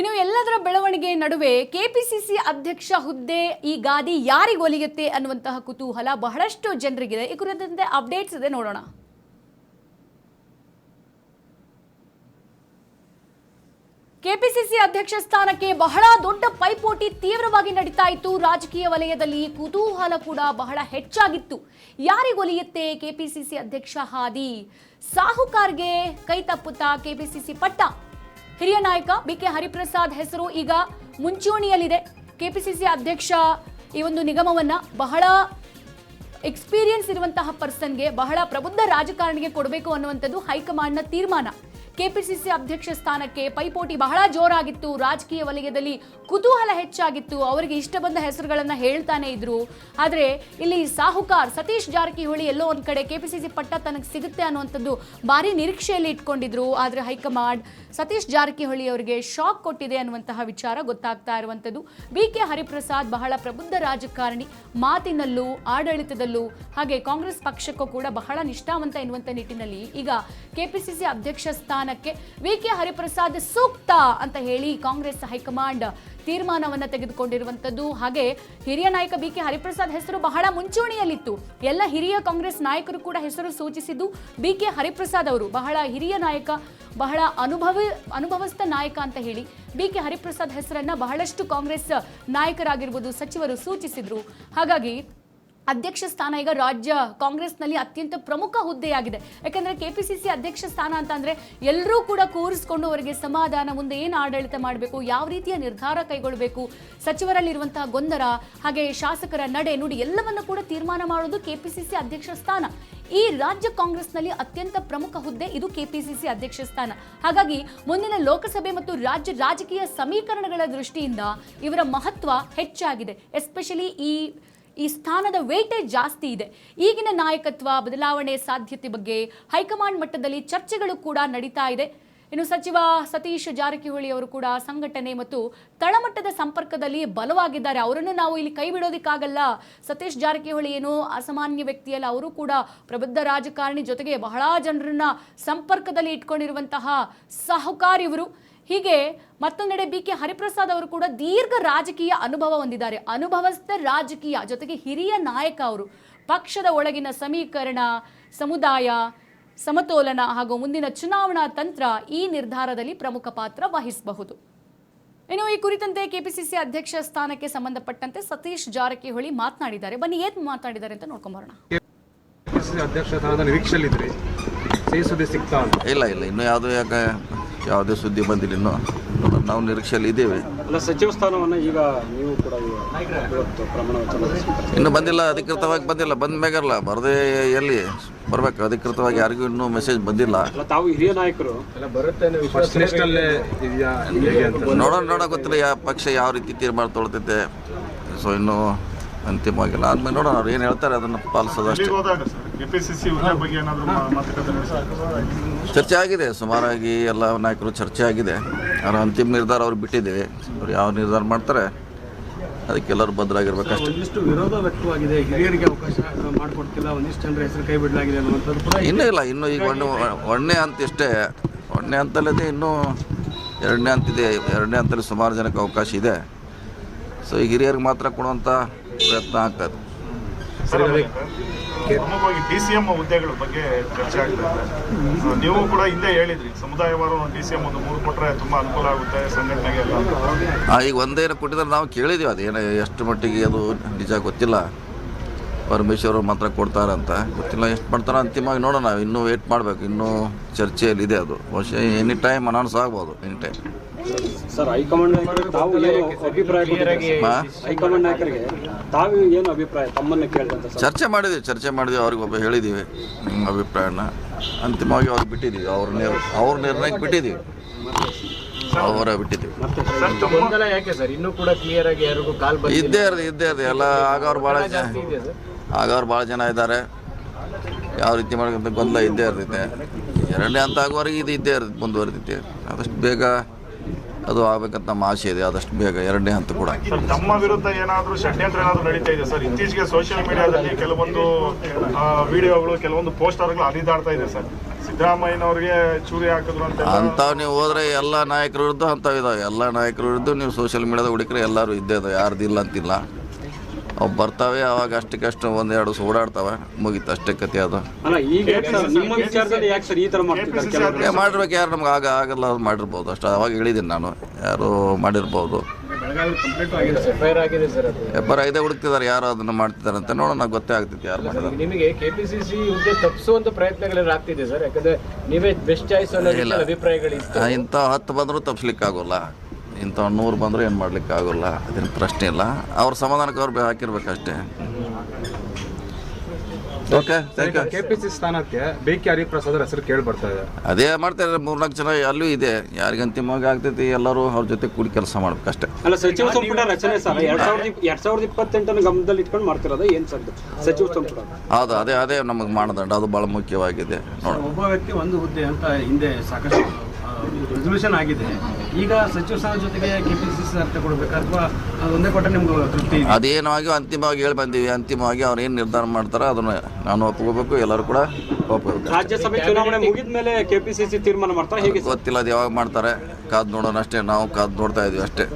ಇನ್ನು ಎಲ್ಲದರ ಬೆಳವಣಿಗೆ ನಡುವೆ ಕೆಪಿಸಿಸಿ ಅಧ್ಯಕ್ಷ ಹುದ್ದೆ ಈ ಗಾದಿ ಯಾರಿಗೆ ಒಲಿಯುತ್ತೆ ಅನ್ನುವಂತಹ ಕುತೂಹಲ ಬಹಳಷ್ಟು ಜನರಿಗಿದೆ. ಈ ಕುರಿತಂತೆ ಅಪ್ಡೇಟ್ಸ್ ಇದೆ, ನೋಡೋಣ. ಕೆಪಿಸಿಸಿ ಅಧ್ಯಕ್ಷ ಸ್ಥಾನಕ್ಕೆ ಬಹಳ ದೊಡ್ಡ ಪೈಪೋಟಿ ತೀವ್ರವಾಗಿ ನಡೀತಾ ಇತ್ತು. ರಾಜಕೀಯ ವಲಯದಲ್ಲಿ ಕುತೂಹಲ ಕೂಡ ಬಹಳ ಹೆಚ್ಚಾಗಿತ್ತು. ಯಾರಿಗೊಲಿಯುತ್ತೆ ಕೆಪಿಸಿಸಿ ಅಧ್ಯಕ್ಷ ಹಾದಿ? ಸಾಹುಕಾರ್ಗೆ ಕೈ ತಪ್ಪುತ್ತಾ ಕೆಪಿಸಿಸಿ ಪಟ್ಟ? ಹಿರಿಯ ನಾಯಕ ಬಿಕೆ ಹರಿಪ್ರಸಾದ್ ಹೆಸರು ಈಗ ಮುಂಚೂಣಿಯಲ್ಲಿದೆ. ಕೆಪಿಸಿಸಿ ಅಧ್ಯಕ್ಷ ಈ ಒಂದು ನಿಗಮವನ್ನ ಬಹಳ ಎಕ್ಸ್ಪೀರಿಯನ್ಸ್ ಇರುವಂತಹ ಪರ್ಸನ್ಗೆ, ಬಹಳ ಪ್ರಬುದ್ಧ ರಾಜಕಾರಣಿಗೆ ಕೊಡಬೇಕು ಅನ್ನುವಂಥದ್ದು ಹೈಕಮಾಂಡ್ನ ತೀರ್ಮಾನ. ಕೆಪಿಸಿಸಿ ಅಧ್ಯಕ್ಷ ಸ್ಥಾನಕ್ಕೆ ಪೈಪೋಟಿ ಬಹಳ ಜೋರಾಗಿತ್ತು. ರಾಜಕೀಯ ವಲಯದಲ್ಲಿ ಕುತೂಹಲ ಹೆಚ್ಚಾಗಿತ್ತು. ಅವರಿಗೆ ಇಷ್ಟ ಬಂದ ಹೆಸರುಗಳನ್ನ ಹೇಳ್ತಾನೆ ಇದ್ರು. ಆದರೆ ಇಲ್ಲಿ ಸಾಹುಕಾರ್ ಸತೀಶ್ ಜಾರಕಿಹೊಳಿ ಎಲ್ಲೋ ಒಂದ್ ಕಡೆ ಕೆಪಿಸಿಸಿ ಪಟ್ಟ ತನಗೆ ಸಿಗುತ್ತೆ ಅನ್ನುವಂಥದ್ದು ಭಾರಿ ನಿರೀಕ್ಷೆಯಲ್ಲಿ ಇಟ್ಕೊಂಡಿದ್ರು. ಆದರೆ ಹೈಕಮಾಂಡ್ ಸತೀಶ್ ಜಾರಕಿಹೊಳಿ ಅವರಿಗೆ ಶಾಕ್ ಕೊಟ್ಟಿದೆ ಅನ್ನುವಂತಹ ವಿಚಾರ ಗೊತ್ತಾಗ್ತಾ ಇರುವಂಥದ್ದು. ಬಿಕೆ ಹರಿಪ್ರಸಾದ್ ಬಹಳ ಪ್ರಬುದ್ಧ ರಾಜಕಾರಣಿ, ಮಾತಿನಲ್ಲೂ ಆಡಳಿತದಲ್ಲೂ ಹಾಗೆ ಕಾಂಗ್ರೆಸ್ ಪಕ್ಷಕ್ಕೂ ಕೂಡ ಬಹಳ ನಿಷ್ಠಾವಂತ ಎನ್ನುವಂಥ ನಿಟ್ಟಿನಲ್ಲಿ ಈಗ ಕೆಪಿಸಿಸಿ ಅಧ್ಯಕ್ಷ ಸ್ಥಾನಕ್ಕೆ ವಿಕೆ ಹರಿಪ್ರಸಾದ್ ಸೂಕ್ತ ಅಂತ ಹೇಳಿ ಕಾಂಗ್ರೆಸ್ ಹೈಕಮಾಂಡ್ ತೀರ್ಮಾನವನ್ನ ತೆಗೆದುಕೊಂಡಿರುವಂಥದ್ದು. ಹಾಗೆ ಹಿರಿಯ ನಾಯಕ ಬಿಕೆ ಹರಿಪ್ರಸಾದ್ ಹೆಸರು ಬಹಳ ಮುಂಚೂಣಿಯಲ್ಲಿತ್ತು. ಎಲ್ಲ ಹಿರಿಯ ಕಾಂಗ್ರೆಸ್ ನಾಯಕರು ಕೂಡ ಹೆಸರು ಸೂಚಿಸಿದ್ದು ಬಿಕೆ ಹರಿಪ್ರಸಾದ್ ಅವರು ಬಹಳ ಹಿರಿಯ ನಾಯಕ, ಬಹಳ ಅನುಭವಸ್ಥ ನಾಯಕ ಅಂತ ಹೇಳಿ ಬಿಕೆ ಹರಿಪ್ರಸಾದ್ ಹೆಸರನ್ನ ಬಹಳಷ್ಟು ಕಾಂಗ್ರೆಸ್ ನಾಯಕರಾಗಿರ್ಬೋದು, ಸಚಿವರು ಸೂಚಿಸಿದ್ರು. ಹಾಗಾಗಿ ಅಧ್ಯಕ್ಷ ಸ್ಥಾನ ಈಗ ರಾಜ್ಯ ಕಾಂಗ್ರೆಸ್ನಲ್ಲಿ ಅತ್ಯಂತ ಪ್ರಮುಖ ಹುದ್ದೆಯಾಗಿದೆ. ಯಾಕಂದ್ರೆ ಕೆಪಿಸಿಸಿ ಅಧ್ಯಕ್ಷ ಸ್ಥಾನ ಅಂತ ಅಂದ್ರೆ ಎಲ್ಲರೂ ಕೂಡ ಕೂರಿಸ್ಕೊಂಡು ಅವರಿಗೆ ಸಮಾಧಾನ, ಮುಂದೆ ಏನು ಆಡಳಿತ ಮಾಡಬೇಕು, ಯಾವ ರೀತಿಯ ನಿರ್ಧಾರ ಕೈಗೊಳ್ಳಬೇಕು, ಸಚಿವರಲ್ಲಿರುವಂತಹ ಗೊಂದಲ, ಹಾಗೆ ಶಾಸಕರ ನಡೆ ನುಡಿ ಎಲ್ಲವನ್ನ ಕೂಡ ತೀರ್ಮಾನ ಮಾಡೋದು ಕೆಪಿಸಿಸಿ ಅಧ್ಯಕ್ಷ ಸ್ಥಾನ. ಈ ರಾಜ್ಯ ಕಾಂಗ್ರೆಸ್ನಲ್ಲಿ ಅತ್ಯಂತ ಪ್ರಮುಖ ಹುದ್ದೆ ಇದು ಕೆಪಿಸಿಸಿ ಅಧ್ಯಕ್ಷ ಸ್ಥಾನ. ಹಾಗಾಗಿ ಮುಂದಿನ ಲೋಕಸಭೆ ಮತ್ತು ರಾಜ್ಯ ರಾಜಕೀಯ ಸಮೀಕರಣಗಳ ದೃಷ್ಟಿಯಿಂದ ಇವರ ಮಹತ್ವ ಹೆಚ್ಚಾಗಿದೆ. ಎಸ್ಪೆಷಲಿ ಈ ಸ್ಥಾನದ ವೇಟೇಜ್ ಜಾಸ್ತಿ ಇದೆ. ಈಗಿನ ನಾಯಕತ್ವ ಬದಲಾವಣೆ ಸಾಧ್ಯತೆ ಬಗ್ಗೆ ಹೈಕಮಾಂಡ್ ಮಟ್ಟದಲ್ಲಿ ಚರ್ಚೆಗಳು ಕೂಡ ನಡೀತಾ ಇದೆ. ಇನ್ನು ಸಚಿವ ಸತೀಶ್ ಜಾರಕಿಹೊಳಿ ಅವರು ಕೂಡ ಸಂಘಟನೆ ಮತ್ತು ತಳಮಟ್ಟದ ಸಂಪರ್ಕದಲ್ಲಿ ಬಲವಾಗಿದ್ದಾರೆ. ಅವರನ್ನು ನಾವು ಇಲ್ಲಿ ಕೈ ಬಿಡೋದಕ್ಕಾಗಲ್ಲ. ಸತೀಶ್ ಜಾರಕಿಹೊಳಿ ಏನು ಅಸಾಮಾನ್ಯ ವ್ಯಕ್ತಿಯಲ್ಲ, ಅವರು ಕೂಡ ಪ್ರಬುದ್ಧ ರಾಜಕಾರಣಿ, ಜೊತೆಗೆ ಬಹಳ ಜನರನ್ನ ಸಂಪರ್ಕದಲ್ಲಿ ಇಟ್ಕೊಂಡಿರುವಂತಹ ಸಾಹುಕಾರ್ ಇವರು. ಹೀಗೆ ಮತ್ತೊಂದೆಡೆ ಬಿಕೆ ಹರಿಪ್ರಸಾದ್ ಅವರು ಕೂಡ ದೀರ್ಘ ರಾಜಕೀಯ ಅನುಭವ ಹೊಂದಿದ್ದಾರೆ. ಅನುಭವಸ್ಥ ರಾಜಕೀಯ ಜೊತೆಗೆ ಹಿರಿಯ ನಾಯಕ ಅವರು. ಪಕ್ಷದ ಒಳಗಿನ ಸಮೀಕರಣ, ಸಮುದಾಯ ಸಮತೋಲನ ಹಾಗೂ ಮುಂದಿನ ಚುನಾವಣಾ ತಂತ್ರ ಈ ನಿರ್ಧಾರದಲ್ಲಿ ಪ್ರಮುಖ ಪಾತ್ರ ವಹಿಸಬಹುದು. ಇನ್ನು ಈ ಕುರಿತಂತೆ ಕೆಪಿಸಿಸಿ ಅಧ್ಯಕ್ಷ ಸ್ಥಾನಕ್ಕೆ ಸಂಬಂಧಪಟ್ಟಂತೆ ಸತೀಶ್ ಜಾರಕಿಹೊಳಿ ಮಾತನಾಡಿದ್ದಾರೆ. ಬನ್ನಿ ಏನ್ ಮಾತನಾಡಿದ್ದಾರೆ ಅಂತ ನೋಡ್ಕೊಂಬರೋಣ. ಅಧ್ಯಕ್ಷ ಸ್ಥಾನದ ನಿರೀಕ್ಷೆಯಲ್ಲಿದ್ರಿ, ಸುದ್ದಿ ಸಿಗ್ತಾ ಇಲ್ಲ ಇನ್ನೂ ಯಾವುದೇ ಸುದ್ದಿ ಬಂದಿಲ್ಲ. ಇನ್ನು ನಾವು ನಿರೀಕ್ಷೆಯಲ್ಲಿ ಇದ್ದೇವೆ. ಸಚಿವ ಸ್ಥಾನವನ್ನು ಈಗ ನೀವು ಕೂಡ ಇನ್ನು ಬಂದಿಲ್ಲ, ಅಧಿಕೃತವಾಗಿ ಬಂದಿಲ್ಲ. ಬಂದ ಮ್ಯಾಗಲ್ಲ, ಬರದೇ ಎಲ್ಲಿ ಬರ್ಬೇಕು, ಅಧಿಕೃತವಾಗಿ ಯಾರಿಗೂ ಇನ್ನೂ ಮೆಸೇಜ್ ಬಂದಿಲ್ಲ. ತಾವು ಹಿರಿಯ ನಾಯಕರು ನೋಡೋಣ ಗೊತ್ತಿಲ್ಲ ಯಾವ ಪಕ್ಷ ಯಾವ ರೀತಿ ತೀರ್ಮಾನ ತೊಗೊಳ್ತೈತೆ. ಸೊ ಇನ್ನೂ ಅಂತಿಮವಾಗಿಲ್ಲ. ಆದ್ಮೇಲೆ ನೋಡೋಣ ಅವ್ರು ಏನು ಹೇಳ್ತಾರೆ ಅದನ್ನು ಪಾಲಿಸೋದಷ್ಟೇ. ಚರ್ಚೆ ಆಗಿದೆ, ಸುಮಾರಾಗಿ ಎಲ್ಲ ನಾಯಕರು ಚರ್ಚೆ ಆಗಿದೆ. ಅವರ ಅಂತಿಮ ನಿರ್ಧಾರ ಅವ್ರು ಬಿಟ್ಟಿದ್ದೇವೆ. ಅವ್ರು ಯಾವ ನಿರ್ಧಾರ ಮಾಡ್ತಾರೆ ಅದಕ್ಕೆಲ್ಲರೂ ಬದ್ಧರಾಗಿರ್ಬೇಕಷ್ಟೇ. ಒಂದಿಷ್ಟು ವಿರೋಧ ವ್ಯಕ್ತವಾಗಿದೆ, ಹಿರಿಯರಿಗೆ ಅವಕಾಶ ಮಾಡಿಕೊಡ್ತಿಲ್ಲ, ಒಂದಿಷ್ಟು ಜನರ ಹೆಸರು ಕೈ ಬಿಡಲಾಗಿದೆ ಅನ್ನುವಂಥದ್ದು. ಇನ್ನೂ ಈಗ ಒಂದನೇ ಹಂತ ಇಷ್ಟೇ. ಒಂದನೇ ಹಂತಲ್ಲದೆ ಇನ್ನೂ ಎರಡನೇ ಹಂತಿದೆ. ಎರಡನೇ ಹಂತದಲ್ಲಿ ಸುಮಾರು ಜನಕ್ಕೆ ಅವಕಾಶ ಇದೆ. ಸೊ ಈ ಹಿರಿಯರಿಗೆ ಮಾತ್ರ ಕೊಡುವಂಥ ಪ್ರಯತ್ನ ಆಗ್ತದೆ. ಪ್ರಮುಖವಾಗಿ DCM ಹುದ್ದೆಗಳ ಬಗ್ಗೆ ಚರ್ಚೆ ಆಗ್ತದೆ. ನೀವು ಕೂಡ ಹಿಂದೆ ಹೇಳಿದ್ರಿ ಸಮುದಾಯವಾರು DCM ಒಂದು 3 ಕೊಟ್ಟರೆ ತುಂಬ ಅನುಕೂಲ ಆಗುತ್ತೆ ಸಂಘಟನೆಗೆ ಎಲ್ಲ. ಈಗ ಒಂದೇನು ಕೊಟ್ಟಿದ್ರೆ ನಾವು ಕೇಳಿದ್ದೀವಿ, ಅದೇನು ಎಷ್ಟು ಮಟ್ಟಿಗೆ ಅದು ನಿಜ ಗೊತ್ತಿಲ್ಲ. ಪರಮೇಶ್ವರ್ ಮಾತ್ರ ಕೊಡ್ತಾರಂತ ಗೊತ್ತಿಲ್ಲ, ಎಷ್ಟು ಮಾಡ್ತಾರ ಅಂತಿಮವಾಗಿ ನೋಡೋಣ. ನಾವು ಇನ್ನೂ ವೇಟ್ ಮಾಡಬೇಕು. ಇನ್ನೂ ಚರ್ಚೆಯಲ್ಲಿದೆ ಅದು. ಬಹುಶಃ ಎನಿ ಟೈಮ್ ಅನೌನ್ಸ್ ಆಗ್ಬೋದು. Any time. ಸರ್, ಹೈಕಮಾಂಡ್ ತಾವು ಏನು ಅಭಿಪ್ರಾಯ, ಹೈಕಮಾಂಡ್ ನಾಯಕರಿಗೆ ತಾವು ಏನು ಅಭಿಪ್ರಾಯ ತಮ್ಮನ್ನ ಕೇಳಿದಂತ ಚರ್ಚೆ ಮಾಡಿದ್ವಿ. ಅವ್ರಿಗೆ ಒಬ್ಬ ಹೇಳಿದ್ದೀವಿ ಅಭಿಪ್ರಾಯನ. ಅಂತಿಮವಾಗಿ ಅವ್ರಿಗೆ ಬಿಟ್ಟಿದ್ದೀವಿ. ಅವ್ರ ನಿರ್ಣಯಕ್ಕೆ ಬಿಟ್ಟಿದ್ದೀವಿ. ಅವರ ಬಿಟ್ಟಿದ್ದೀವಿ. ಯಾಕೆ ಸರ್ ಇನ್ನೂ ಕೂಡ ಕ್ಲಿಯರ್ ಆಗಿ ಯಾರಿಗೂ ಕಾಲ್ ಇದ್ದೇ ಇರ್ದು ಎಲ್ಲ ಆಗವ್ರು ಭಾಳ ಜನ ಇದ್ದಾರೆ. ಯಾವ ರೀತಿ ಮಾಡೋಕ್ಕಂತ ಗೊಂದಲ ಇದ್ದೇ ಇರ್ತೈತೆ. ಎರಡನೇ ಹಂತ ಆಗುವವರೆಗೆ ಇದು ಇದ್ದೇ ಇರ್ತೈತೆ, ಮುಂದುವರೆದೈತೆ. ಆದಷ್ಟು ಬೇಗ ಅದು ಆಗ್ಬೇಕಂತ ನಮ್ಮ ಆಸೆ ಇದೆ. ಆದಷ್ಟು ಬೇಗ ಎರಡನೇ ಹಂತ ಕೂಡ. ತಮ್ಮ ವಿರುದ್ಧ ಏನಾದರೂ ಷಡ್ಯಂತ್ರ ಏನಾದರೂ ನಡೀತಾ ಇದೆ ಸರ್? ಇತ್ತೀಚೆಗೆ ಸೋಷಿಯಲ್ ಮೀಡಿಯಾದಲ್ಲಿ ಕೆಲವೊಂದು ವಿಡಿಯೋಗಳು, ಕೆಲವೊಂದು ಪೋಸ್ಟರ್ಗಳು ಹರಿದಾಡ್ತಾ ಇದೆ ಸರ್. ಸಿದ್ದರಾಮಯ್ಯನವ್ರಿಗೆ ಚೂರಿ ಹಾಕಿದ್ರು ಅಂತ ಅಂಥವು ನೀವು ಹೋದ್ರೆ ಎಲ್ಲ ನಾಯಕರು ವಿರುದ್ಧ ಅಂಥವು ಇದಾವೆ. ಎಲ್ಲ ನಾಯಕರ ವಿರುದ್ಧ ನೀವು ಸೋಷಿಯಲ್ ಮೀಡಿಯಾದ ಹುಡುಕ್ರೆ ಎಲ್ಲರೂ ಇದ್ದೇ ಇದಾವೆ, ಯಾರ್ದಿಲ್ಲ ಅಂತಿಲ್ಲ. ಅವು ಬರ್ತಾವೆ, ಅವಾಗ ಅಷ್ಟಕ್ಕಷ್ಟು ಒಂದೆರಡು ಓಡಾಡ್ತಾವೆ, ಮುಗೀತು ಅಷ್ಟೇ ಕತೆ ಅದು. ಅಲ್ಲ ಈಗ ನಿಮ್ಮ ವಿಚಾರದಲ್ಲಿ ಯಾಕೆ ಸರ್ ಈ ತರ ಮಾಡ್ತಿದ್ದಾರೆ? ಮಾಡಿರ್ಬೇಕು, ಯಾರು ನಮ್ಗೆ ಆಗಲ್ಲ ಅದು ಮಾಡಿರ್ಬೋದು ಅಷ್ಟು. ಅವಾಗ ಹೇಳಿದ್ದೀನಿ ನಾನು, ಯಾರು ಮಾಡಿರ್ಬೋದು. ಎಫ್ಐಆರ್ ಆಗಿದೆ, ಹುಡುಕ್ತಿದ್ದಾರೆ ಯಾರು ಅದನ್ನು ಮಾಡ್ತಿದ್ದಾರೆ ಅಂತ. ನೋಡೋಣ, ಗೊತ್ತೇ ಆಗ್ತೈತಿ ಯಾರು ಮಾಡಿದ್ದಾರೆ. ನಿಮಗೆ ಕೆಪಿಸಿಸಿ ಹುದ್ದೆ ತಪ್ಪಿಸುವಂತ ಪ್ರಯತ್ನಗಳೆಲ್ಲ ಆಗ್ತಿದೆ ಸರ್, ಯಾಕಂದ್ರೆ ನೀವೇ ಬೆಸ್ಟ್ ಚಾಯ್ಸ್ ಅನ್ನೋ ಅಭಿಪ್ರಾಯಗಳಿತ್ತು. ಇಂಥ 10 ಬಂದರೂ ತಪ್ಪಿಸ್ಲಿಕ್ಕೆ ಆಗೋಲ್ಲ, ಇಂಥ 100 ಬಂದರೂ ಏನು ಮಾಡ್ಲಿಕ್ಕೆ ಆಗೋಲ್ಲ. ಅದೇನು ಪ್ರಶ್ನೆ ಇಲ್ಲ. ಅವ್ರ ಸಮಾಧಾನಕ್ಕೆ ಅವ್ರು ಹಾಕಿರ್ಬೇಕಷ್ಟೇ. Okay, thank you. ಕೆಪಿಸಿ ಸ್ಥಾನಕ್ಕೆ ಬೇಕಿ ಹರಿಪ್ರಸಾದ್ ಹೆಸರು ಕೇಳಿ ಬರ್ತಾ ಇದೆ. ಅದೇ ಮಾಡ್ತಾರೆ, 4-4 ಜನ ಅಲ್ಲೂ ಇದೆ. ಯಾರಿಗೆ ಅಂತಿಮವಾಗಿ ಆಗ್ತೈತಿ ಎಲ್ಲರೂ ಅವ್ರ ಜೊತೆ ಕೂಡಿ ಕೆಲಸ ಮಾಡ್ಬೇಕಷ್ಟೇ. ಅಲ್ಲ, ಸಚಿವ ಸಂಪುಟ ರಚನೆ ಸರ್ 2028 ಗಮನದಲ್ಲಿ ಇಟ್ಕೊಂಡು ಮಾಡ್ತಿರೋದು ಏನು ಸರ್ ಸಚಿವ ಸಂಪುಟ? ಹೌದು, ಅದೇ ನಮಗೆ ಮಾನದಂಡ, ಅದು ಭಾಳ ಮುಖ್ಯವಾಗಿದೆ. ನೋಡಿ, ಒಬ್ಬ ವ್ಯಕ್ತಿ ಒಂದು ಹುದ್ದೆ ಅಂತ ಹಿಂದೆ ಸಾಕಷ್ಟು ರೆಸಲ್ಯೂಷನ್ ಆಗಿದೆ. ಈಗ ಸಚಿವ ಸ್ಥಾನ ಜೊತೆಗೆ ಕೆಪಿಸಿಸಿ ಅರ್ಥ ಕೊಡಬೇಕು ಅಥವಾ ಒಂದೇ ಕೊಟ್ಟರೆ ನಿಮ್ಗೆ ತೃಪ್ತಿ? ಅದೇನಾಗಿ ಅಂತಿಮವಾಗಿ ಹೇಳಿ ಬಂದೀವಿ. ಅಂತಿಮವಾಗಿ ಅವ್ರು ಏನು ನಿರ್ಧಾರ ಮಾಡ್ತಾರೆ ಅದನ್ನು ನಾನು ಒಪ್ಕೋಬೇಕು, ಎಲ್ಲರೂ ಕೂಡ ಒಪ್ಕೋಬೇಕು. ರಾಜ್ಯಸಭೆ ಚುನಾವಣೆ ಮುಗಿದ ಮೇಲೆ ಕೆಪಿಸಿಸಿ ತೀರ್ಮಾನ ಮಾಡ್ತಾರೆ, ಹೇಗೆ ಗೊತ್ತಿಲ್ಲ ಅದು ಯಾವಾಗ ಮಾಡ್ತಾರೆ, ಕಾದು ನೋಡೋಣ ಅಷ್ಟೇ. ನಾವು ಕಾದು ನೋಡ್ತಾ ಇದೀವಿ ಅಷ್ಟೇ.